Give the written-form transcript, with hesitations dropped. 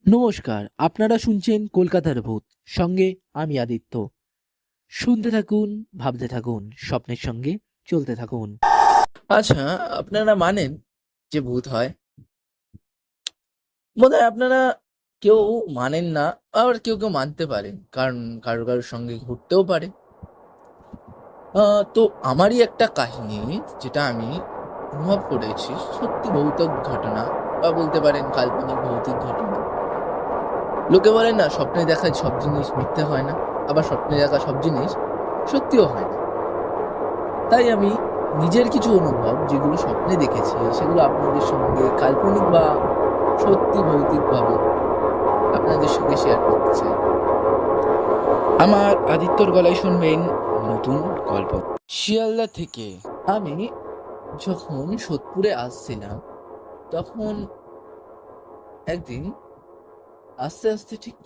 নমস্কার, আপনারা শুনছেন কলকাতার ভূত। সঙ্গে আমি আদিত্য। শুনতে থাকুন, ভাবতে থাকুন, স্বপ্নের সঙ্গে চলতে থাকুন। আচ্ছা, আপনারা মানেন যে ভূত হয়? বোধহয় আপনারা কেউ মানেন না, আবার কেউ মানতে পারেন, কারণ কারোর সঙ্গে ঘটতেও পারে। তো আমারই একটা কাহিনী, যেটা আমি অনুভব করেছি, সত্যি ভৌতিক ঘটনা বা বলতে পারেন কাল্পনিক ভৌতিক ঘটনা। লোকে বলেন না, স্বপ্নে দেখা সব জিনিস মিথ্যে হয় না, আবার স্বপ্নে দেখা সব জিনিস সত্যিও হয় না। তাই আমি নিজের কিছু অনুভব যেগুলো স্বপ্নে দেখেছি সেগুলো আপনাদের সঙ্গে কাল্পনিক বা সত্যি ভৌতিকভাবে আপনাদের সঙ্গে শেয়ার করতে চাই। আমার আদিত্যর গলায় শুনবেন নতুন গল্প। শিয়ালদা থেকে আমি যখন সোদপুরে আসছিলাম, তখন একদিন আস্তে আস্তে ঠিক